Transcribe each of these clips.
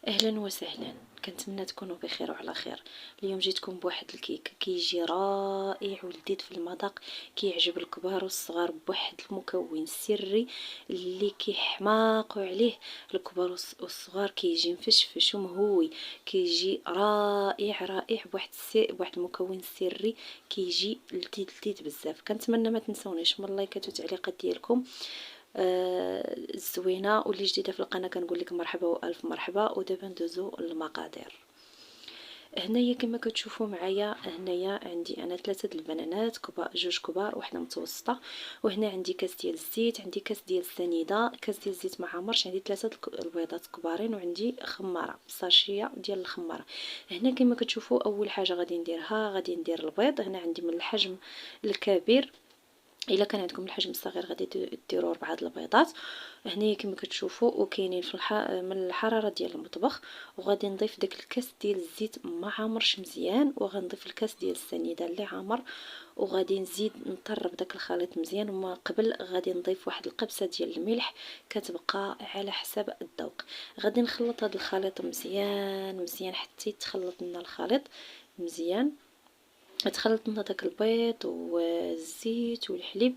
اهلا وسهلا، كنتمنى تكونوا بخير وعلى خير. اليوم جيتكم بواحد الكيك كيجي رائع ولذيذ في المذاق، كيعجب الكبار والصغار بواحد المكون سري اللي كيحماقوا عليه الكبار والصغار. كيجي مفشفش ومهوي، كيجي رائع رائع بواحد المكون سري، كيجي لذيذ بزاف. كنتمنى ما تنسونيش من اللايكات والتعليقات ديالكم الزوينه، واللي جديده في القناه كنقول لك مرحبا والف مرحبا. ودابا ندوزو للمقادير. هنايا كما كتشوفوا معايا، هنايا عندي انا 3 البنانات كبار، جوج كبار وحده متوسطه، وهنا عندي كاس ديال الزيت، عندي كاس ديال السنيده، كاس ديال الزيت ما عامرش، عندي 3 البيضات كبارين، وعندي خماره ساشيه ديال الخماره. هنا كما كتشوفوا اول حاجه غادي نديرها، غادي ندير البيض. هنا عندي من الحجم الكبير، الا كان عندكم الحجم الصغير غادي ديروا 4 البيضات. هنايا كما كتشوفوا وكاينين في من الحراره ديال المطبخ. وغادي نضيف داك الكاس ديال الزيت ما عامرش مزيان، وغنضيف الكاس ديال السنيده اللي عامر، وغادي نزيد نطرب داك الخليط مزيان. وما قبل غادي نضيف واحد القبسه ديال الملح، كتبقى على حسب الذوق. غادي نخلط هذا الخليط مزيان مزيان حتى يتخلط لنا الخليط مزيان. تخلط لنا داك البيض والزيت والحليب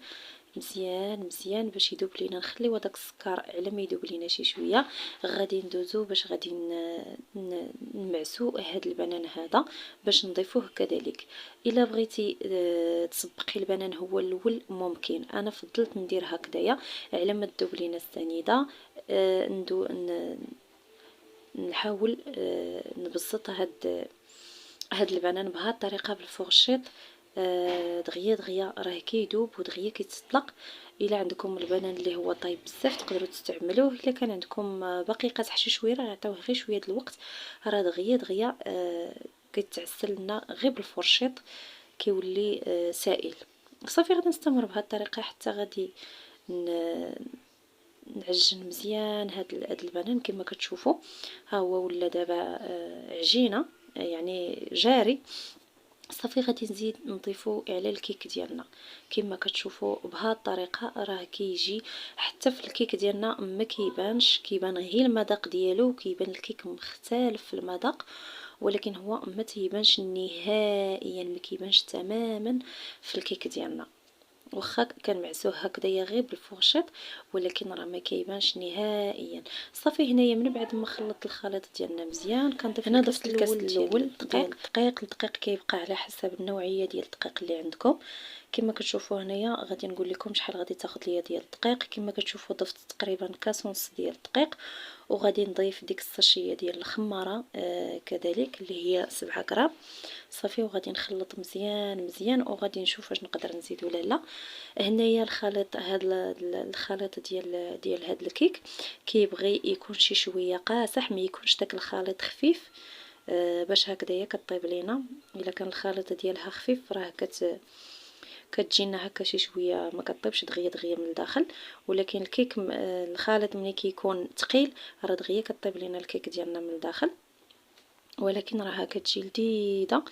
مزيان مزيان باش يذوب لينا. نخليو داك السكر على ما يذوب لينا شي شويه. غادي ندوزو باش غادي نمعسو هاد البنان هذا باش نضيفوه كذلك. الا بغيتي تسبقي البنان هو الاول ممكن، انا فضلت ندير هكذايا على ما تذوب لينا السنيده. نحاول نبسط هاد البنان بهاد الطريقه بالفورشيط. دغيا دغيا راه كيدوب ودغيا كيتطلق. الا عندكم البنان اللي هو طايب بزاف تقدروا تستعملوه، الا كان عندكم باقي قاصح شي شويه راه عطيوه غير شويه د الوقت، راه دغيا دغيا كيتعسل لنا غير بالفورشيط، كيولي سائل. صافي غادي نستمر بهاد الطريقه حتى غادي نعجن مزيان هاد البنان. كما كتشوفوا ها هو ولا دابا عجينه يعني جاري. صافي غادي نزيد نضيفو على الكيك ديالنا. كما كتشوفوا بهاد الطريقه راه كيجي حتى في الكيك ديالنا ما كيبانش، كيبان غير المذاق ديالو، كيبان الكيك مختلف في المذاق، ولكن هو ما تيبانش نهائيا، ما كيبانش تماما في الكيك ديالنا. واخا كنمعسوه هكذايا غير بالفورشيط، ولكن راه ما كيبانش نهائيا. صافي هنايا من بعد ما خلطت الخليط ديالنا مزيان كنضيف هنا ضفت الكاس الاول دقيق الدقيق كيبقى على حسب النوعيه ديال الدقيق اللي عندكم. كما كتشوفوا هنايا غادي نقول لكم شحال غادي تاخذ ليا ديال الدقيق. كما كتشوفوا ضفت تقريبا كاس ونص ديال الدقيق، وغادي نضيف ديك الساشيه ديال الخماره كذلك اللي هي 7 غرام. صافي وغادي نخلط مزيان مزيان، وغادي نشوف واش نقدر نزيد ولا لا. هنايا الخليط، هذا الخليط ديال هذا الكيك كيبغي يكون شي شويه قاصح، ما يكونش داك الخليط خفيف باش هكذايا كطيب لينا. الا كان الخليط ديالها خفيف راه كتجينا هكا شي شويه ما كطيبش دغيا دغيا من الداخل. ولكن الكيك الخليط ملي كيكون ثقيل راه دغيا كطيب لينا الكيك ديالنا من الداخل، ولكن راها كتجي لذيذه.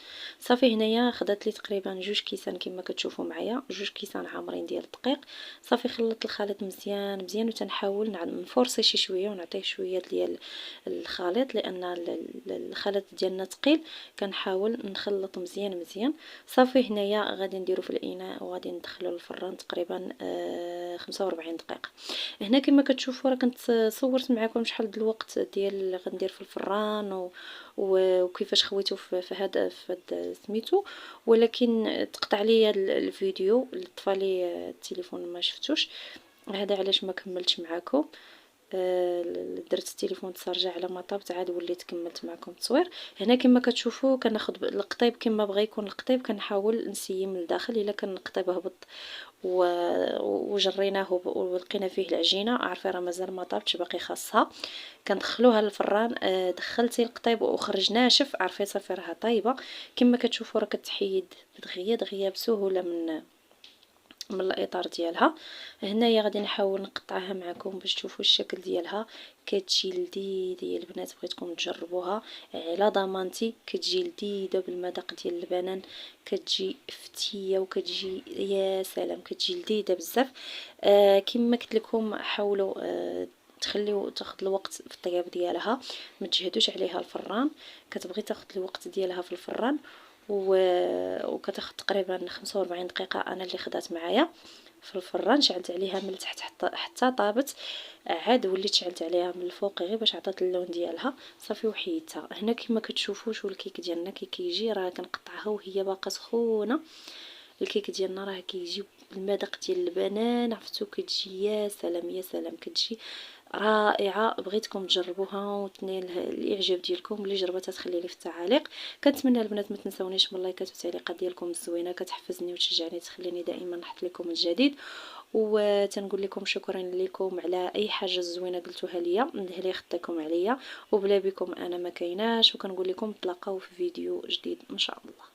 صافي هنايا خدات لي تقريبا 2 كيسان كما كتشوفوا معايا، 2 كيسان عامرين ديال الدقيق. صافي خلطت الخليط مزيان مزيان، وتنحاول نفورسي شي شويه ونعطيه شويه ديال الخليط، لان الخليط ديالنا ثقيل. كنحاول نخلط مزيان مزيان. صافي هنايا غادي نديرو في الاناء وغادي ندخلو للفران تقريبا 45 دقيقه. هنا كما كتشوفوا راه كنت صورت معكم شحال د الوقت ديال اللي غندير في الفران وكيفاش خويته في هذا سميتو، ولكن تقطع ليا الفيديو، طفى لي التليفون ما شفتوش، هذا علاش ما كملتش معكم. درت التليفون تسرجع على ما طابت، عاد وليت كملت معكم التصوير. هنا كما كتشوفوا كناخذ القطيب كما بغى يكون القطيب، كنحاول نسيي من الداخل. الا كان القطيب هبط وجريناه ولقينا فيه العجينه، عارفه راه مازال ما طابتش باقي خاصها، كندخلوها للفران. دخلتي القطيب وخرج ناشف، عارفه صافي راها طايبه. كما كتشوفوا راه كتحيد دغيا دغيا بسهوله من الاطار ديالها. هنايا غادي نحاول نقطعها معكم باش تشوفوا الشكل ديالها. كتجي لذيذه يا البنات، بغيتكم تجربوها على ضمانتي. كتجي لذيذه بالمذاق ديال البنان، كتجي فتيه وكتجي يا سلام، كتجي لذيذه بزاف. كما قلت لكم حاولوا تخليو تاخذ الوقت في الطياب ديالها، ما تجهدوش عليها الفران. كتبغي تاخذ الوقت ديالها في الفران وكتاخذ تقريبا 45 دقيقه انا اللي خدات معايا في الفران. شعلت عليها من التحت حتى طابت، عاد وليت شعلت عليها من الفوق غير باش عطات اللون ديالها صافي وحيدتها. هنا كما كتشوفوا شو الكيك ديالنا كي كيجي، راه كنقطعها وهي باقا سخونه. الكيك ديالنا راه كيجي بالمذاق ديال البنان، عرفتو كتجي يا سلام يا سلام، كتجي رائعه. بغيتكم تجربوها وتنال الاعجاب ديالكم. اللي جربتها تخلي لي في التعاليق. كنتمنى البنات ما تنسونيش من اللايكات والتعليقات ديالكم الزوينه، كتحفزني وتشجعني تخليني دائما نحط لكم الجديد. وتنقول لكم شكرا لكم على اي حاجه زوينه قلتوها ليا، اللي خدتكم عليا، وبلا بكم انا ما كايناش. وكنقول لكم نتلاقاو في فيديو جديد ان شاء الله.